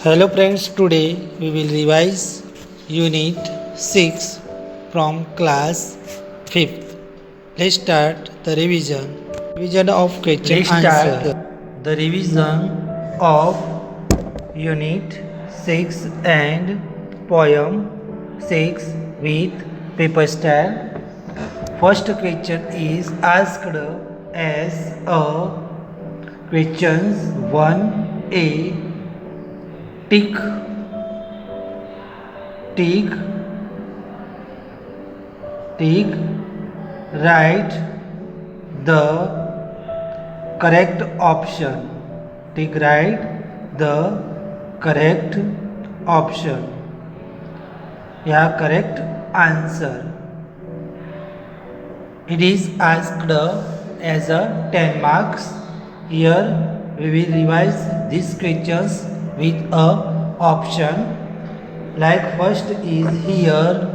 Hello friends, today we will revise Unit 6 from class 5th. Let's start the revision. Revision of question Let's answer. start the revision of Unit 6 and Poem 6 with paper style. First question is asked as a questions 1a tick tick tick write the correct option. Tick right the correct option. Yeah, correct answer. It is asked as a 10 marks. Here we will revise these questions with a option. Like first is here.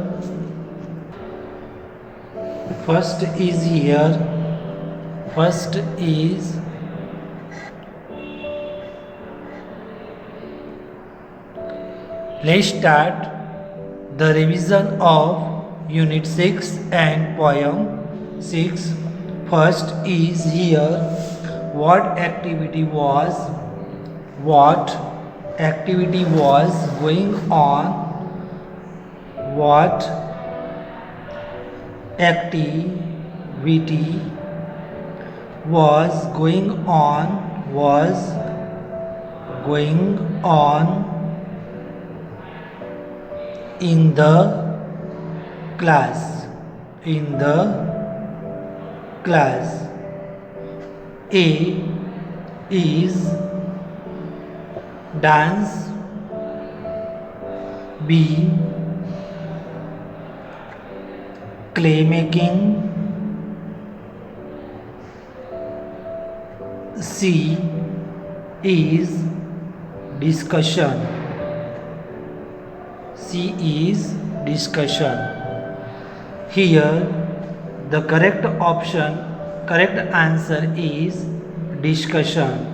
First is here. First is let's start the revision of Unit 6 and Poem 6. First is here. What activity was going on? What activity was going on in the class. A is dance. B clay making. C is discussion. Here the correct answer is discussion.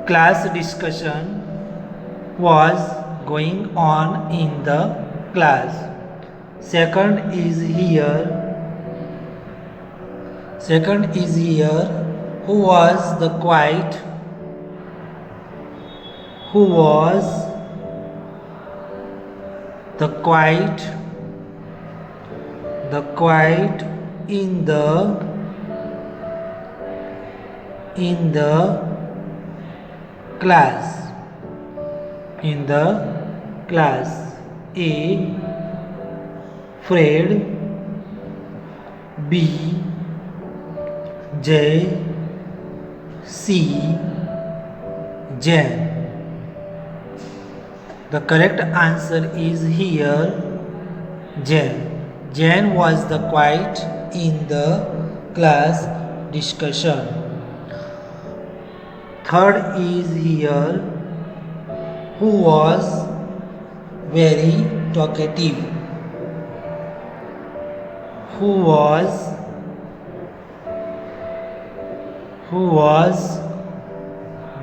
Class discussion was going on in the class. Second is here. Who was the quiet? The quiet in the class. A Fred. B Jay. C Jan. The correct answer is here Jan. Jan was the quiet in the class discussion. Third is here. Who was very talkative? Who was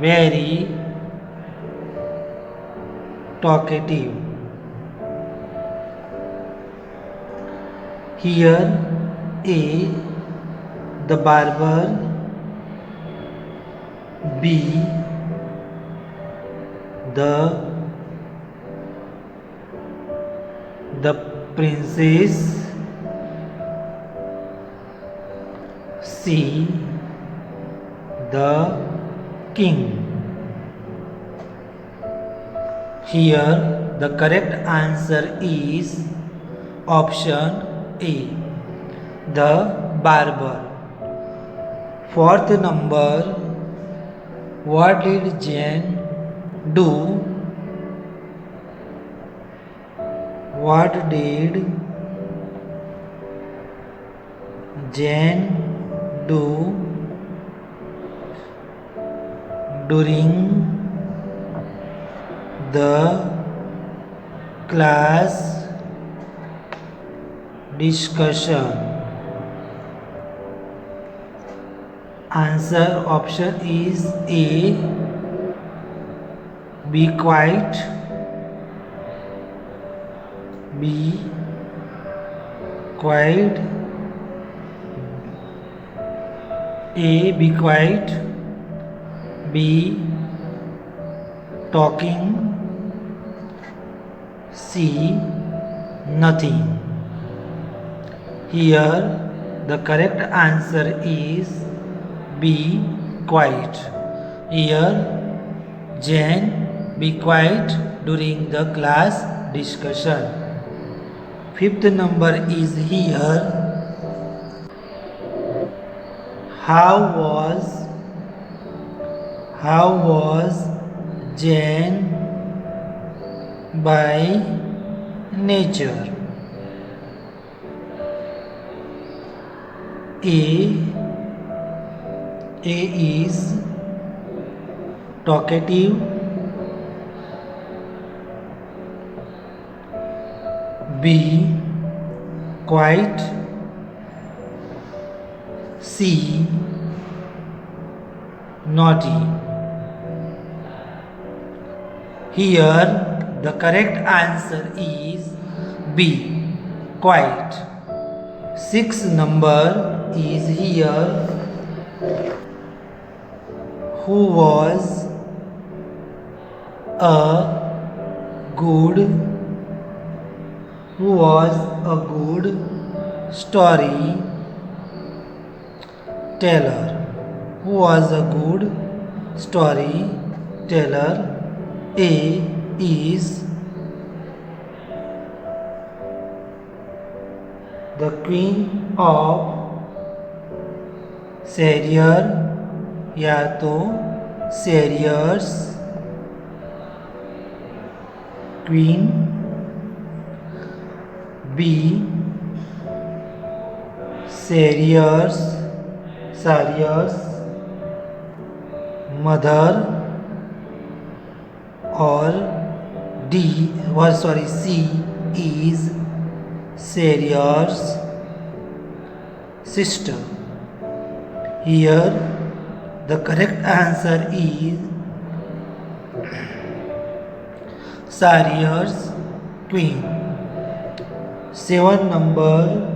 very talkative? Here A the barber. B the princess. C the king. Here the correct answer is option A, the barber. Fourth number, what did Jane do? What did Jane do during the class discussion? Answer option is A, Be quiet. Be quiet. A. Be quiet. B. Talking. C. Nothing. Here the correct answer is B. Quiet. Here Jane be quiet during the class discussion. Fifth number is here. How was Jane by nature? A is talkative. B. Quiet. C. Naughty. Here the correct answer is B. Quiet. Sixth number is here. Who was a good story teller? Who was a good story teller? A is the Queen of Sharer या तो Sharers Queen. B. Sharers mother. और C is Sharers sister. Here the correct answer is Sharers queen. Seven number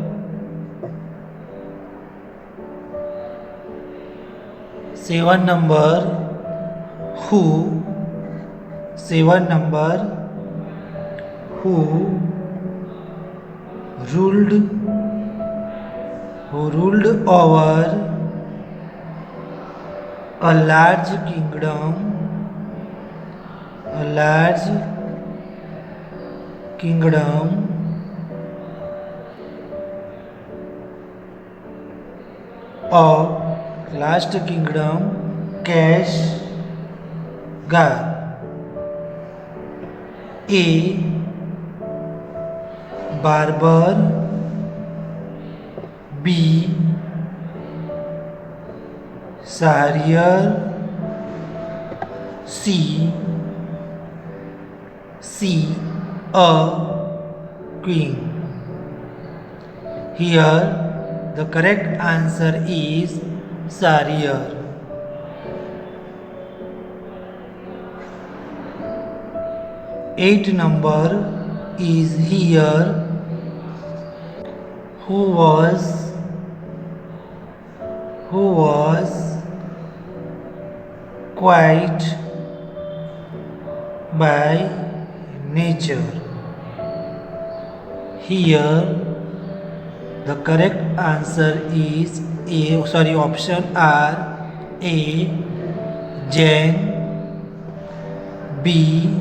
who ruled over a large kingdom Kashgar. A. Barber. B. Shahryar. C. A queen. Here the correct answer is Shahryar. Eighth number is here. Who was quiet by nature? Here the correct answer is option are A. Jane. B.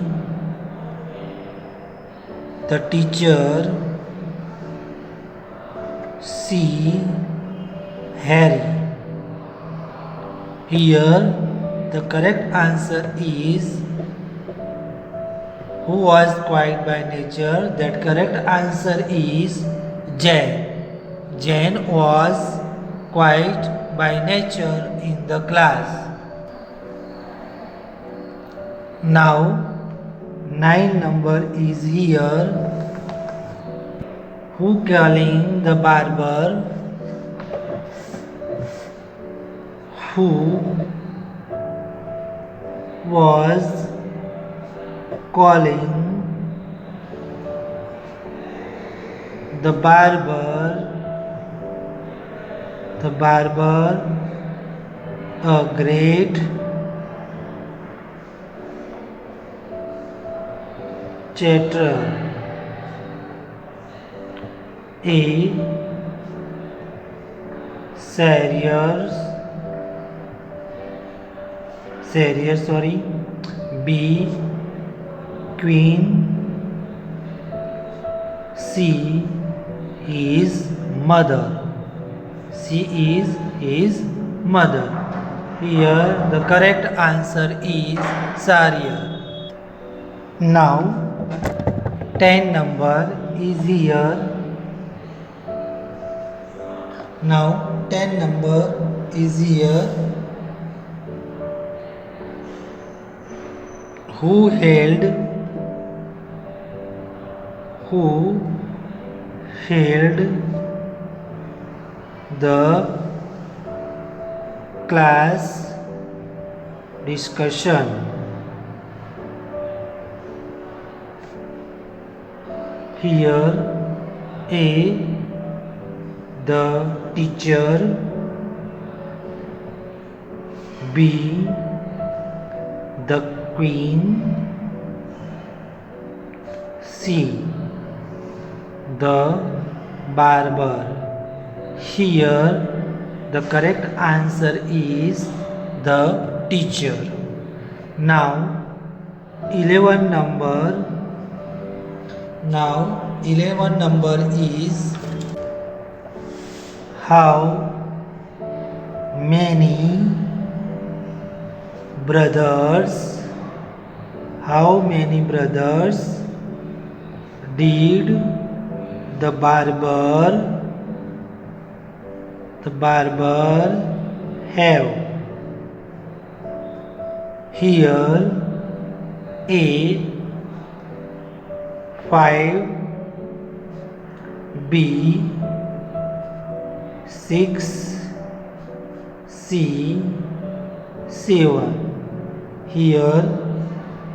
the teacher. C. Harry. Here the correct answer is who was quiet by nature. That correct answer is Jane. Jane was quiet by nature in the class. Now 9 number is here. Who calling the barber? Who was calling the barber a great chatterer. A Sarrier, B queen, C is mother. C is his mother. Here the correct answer is Sarrier. Now 10 number is here. Now 10 number is here. Who held the class discussion? Here A, the teacher, B, the queen, C, the barber. Here the correct answer is the teacher. Now 11 number is how many brothers did the barber have? Here A, 5, B, 6, C, 7. Here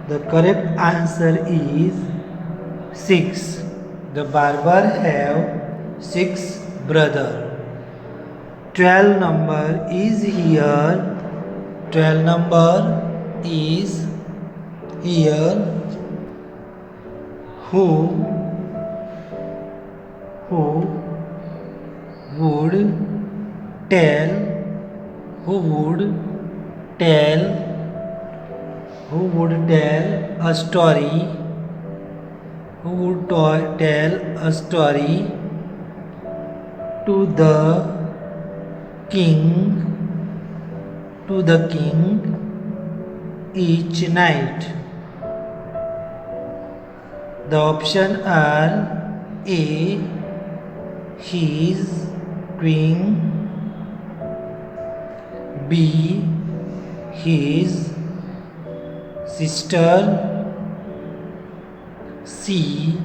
the correct answer is 6. The barber have 6 brothers. 12 number is here. 12 number is here. Who would tell a story to the king each night? The options are A, his queen, B, his sister, C,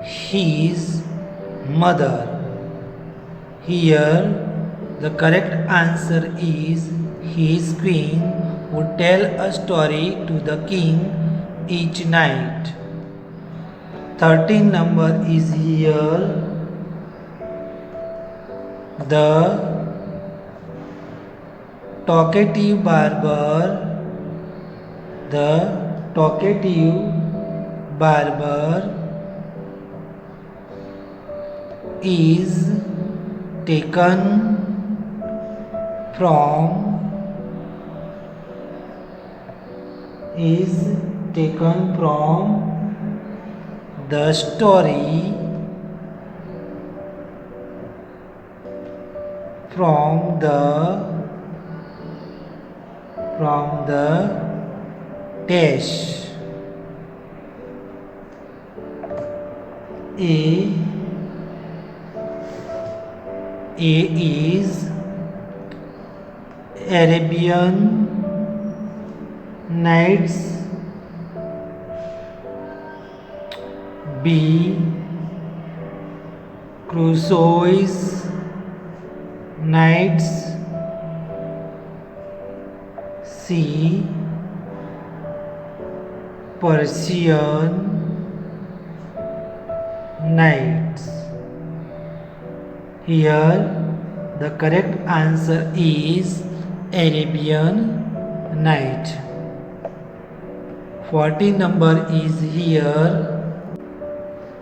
his mother. Here the correct answer is his queen would tell a story to the king each night. 13 number is here. The talkative barber is taken from the story from the dash. A is Arabian Nights. B, Crusoe's Nights. C, Persian nights. Here the correct answer is Arabian night. 40 number is here.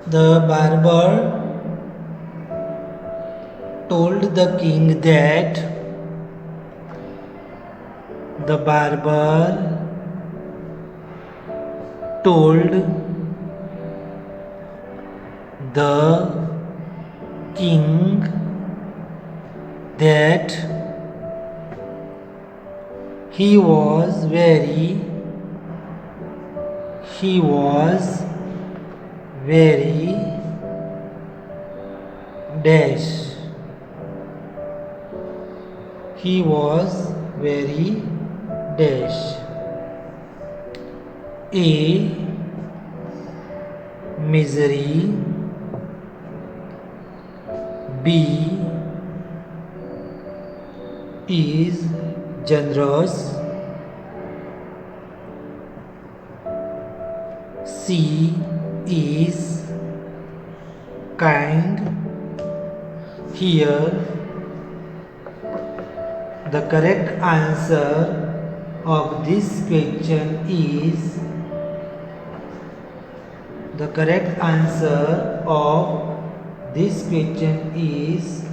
The barber told the king that the barber told the king that he was very dash. He was very dash. A. Misery. B. Is generous. C. Is kind. Here the correct answer of this question is the correct answer of this question is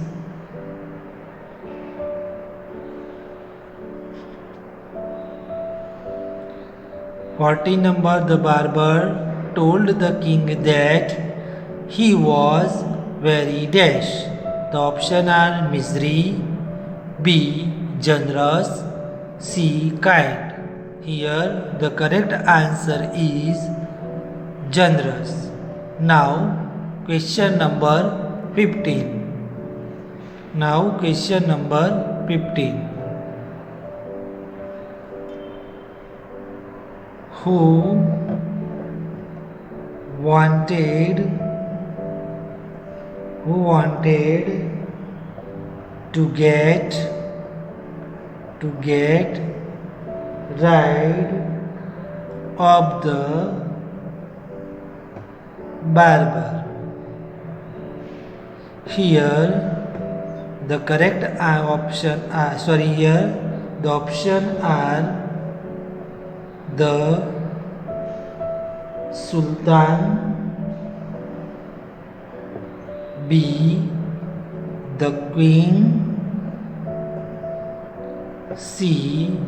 40 number. The barber told the king that he was very dash. The option are misery, B. generous, C. kind. Here the correct answer is generous. Now question number 15. Now question number 15. Who wanted to get rid of the barber? Here the correct option here the option are the Sultan, B. the Queen, C.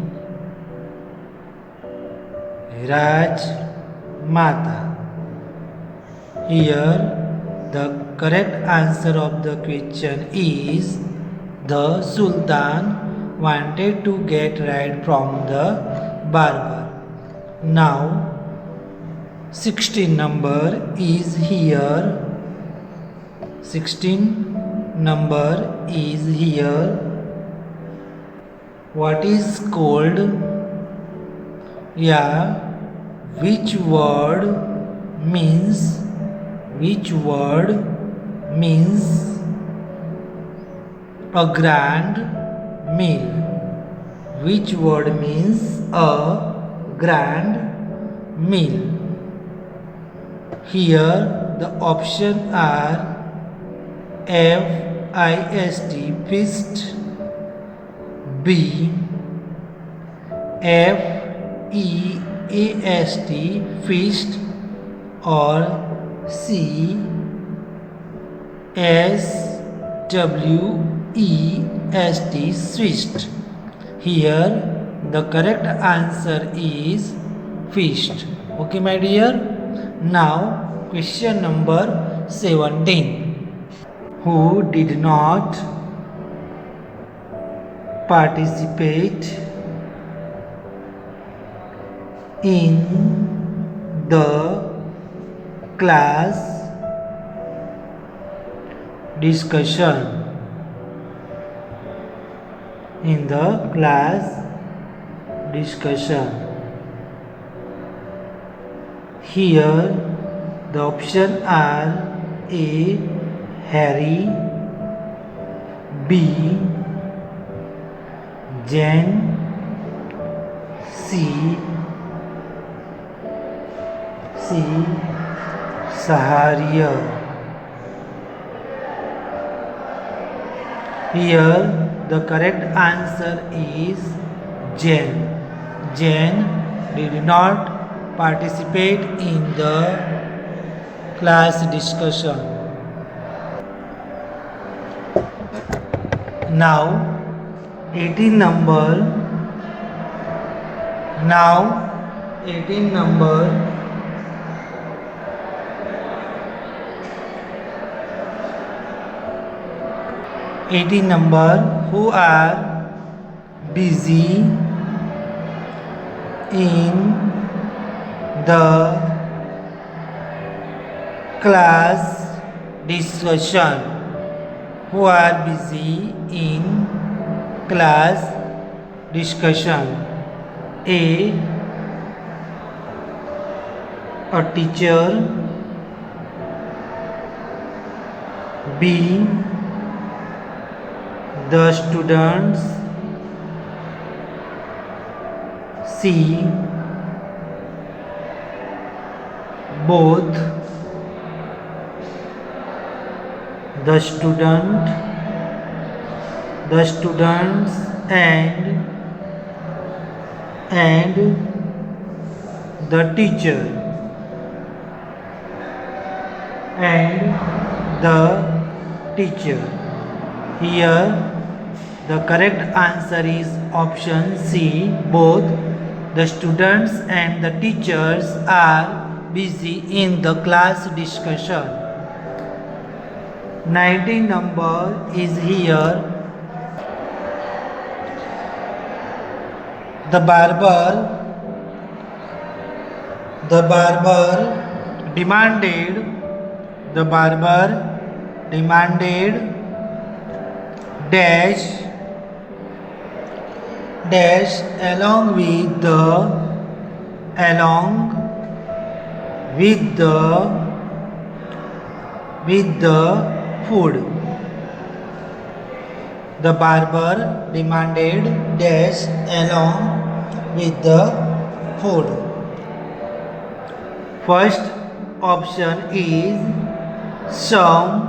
Raj Mata. Here the correct answer of the question is the Sultan wanted to get rid from the barber. Now 16 number is here. 16 number is here. What is called? Yeah, which word means a grand meal? Which word means a grand meal? Here the options are FIST, feast, B. FEAST, feast, or C. SWEAST, switched. Here the correct answer is feast. Okay, my dear. Now question number 17. Who did not participate in the class discussion? In the class discussion. Here the options are A. Harry, B. Jane, C. C. Sahariya. Here the correct answer is Jain. Jain did not participate in the class discussion. Now 18 number. Now 18 number. 18 number who are busy in the class discussion. Who are busy in class discussion? A teacher. B, the students. C, both the students and the teacher Here the correct answer is option C. Both the students and the teachers are busy in the class discussion. 19 number is here. The barber demanded dash along with the food. The barber demanded dash along with the food. First option is some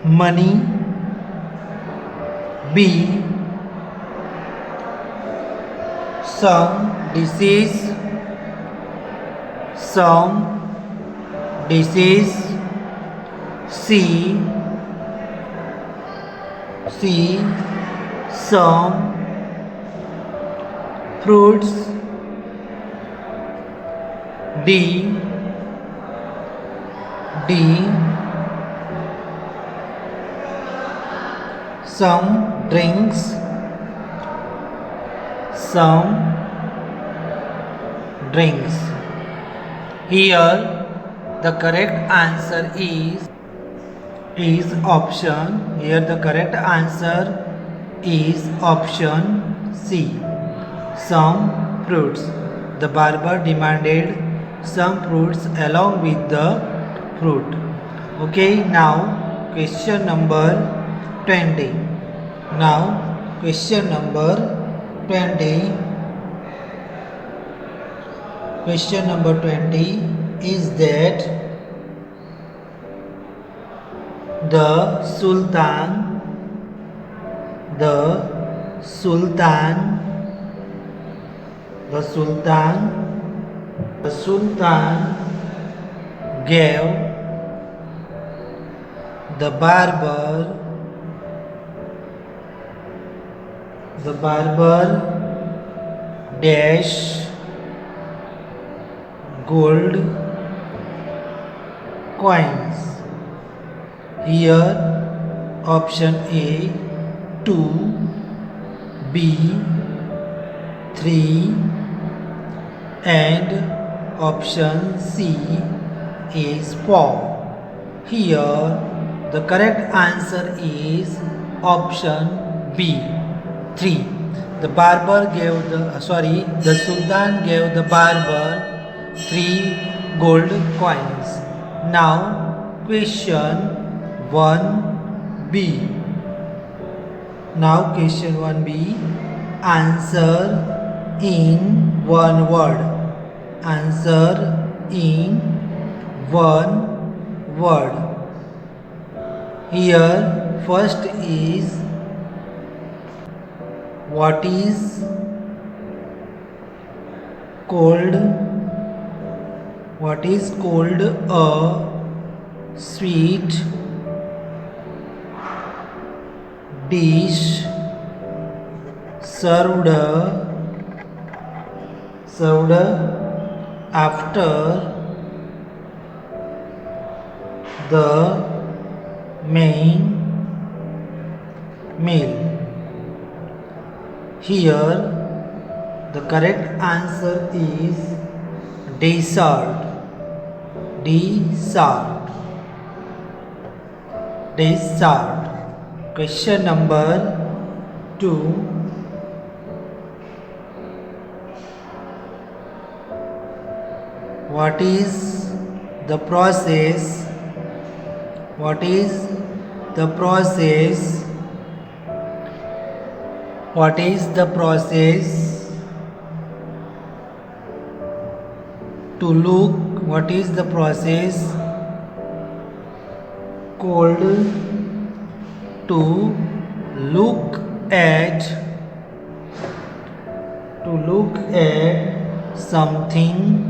money. B, some disease. C, some fruits. D, some drinks. Here the correct answer is option. Here the correct answer is option C. Some fruits. The barber demanded some fruits along with the fruit. Okay, now question number 20. Now question number 20. Question number 20 is that the Sultan gave the barber dash gold coins. Here option A 2, B 3 and option C is 4. Here the correct answer is option B 3. The Sultan gave the barber 3 gold coins. Now question 1b. Now question 1b. Answer in one word. answer in one word. Here first is what is called a sweet dish served after the main meal. Here the correct answer is dessert. Question number 2. What is the process called to look at something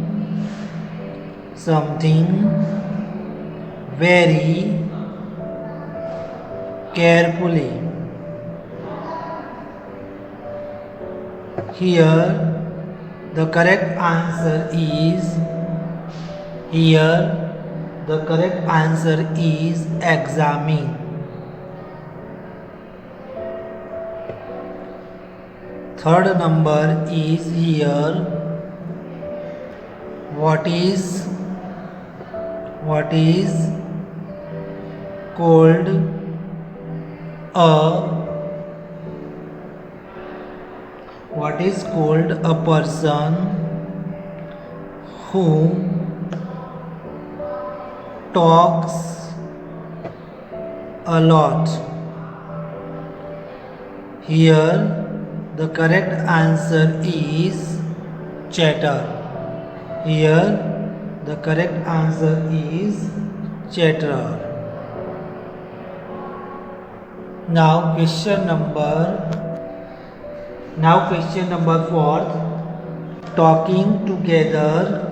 very carefully? Here the correct answer is examine. Third number is here. What is called a person who talks a lot? Here the correct answer is chatter. Now question number 4. Talking together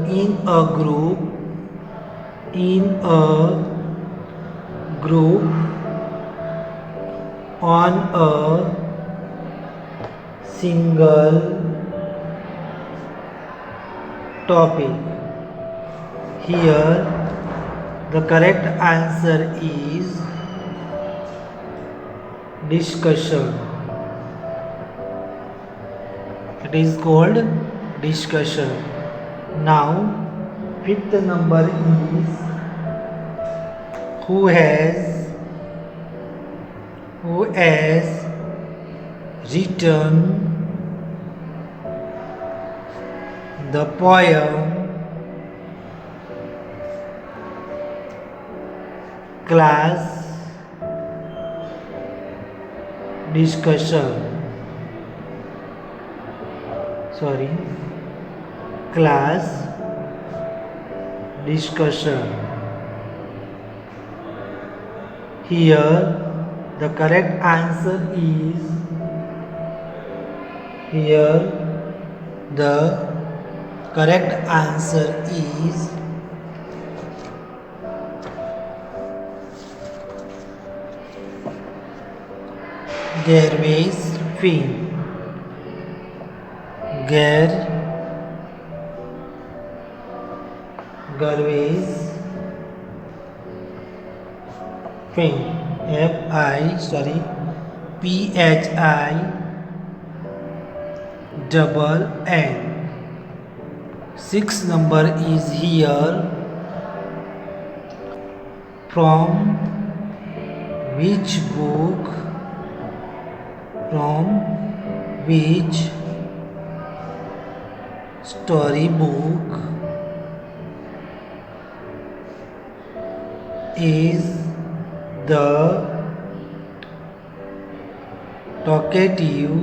in a group on a single topic. Here the correct answer is discussion. It is called discussion. Now fifth number is who has written the poem class discussion. Here the correct answer is Gervais Finn. Gervais Finn. PHINN. Sixth number is here. From which storybook is the talkative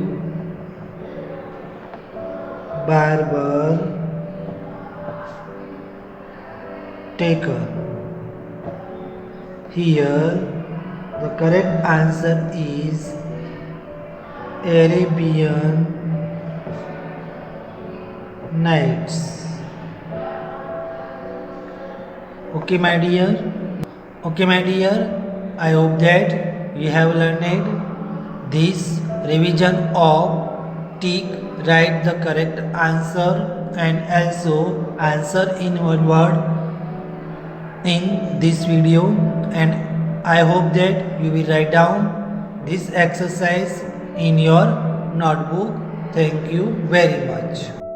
barber taker? Here the correct answer is Arabian Nights. Okay, my dear. Okay, my dear. I hope that you have learned this revision of tick, write the correct answer and also answer in one word in this video, and I hope that you will write down this exercise in your notebook. Thank you very much.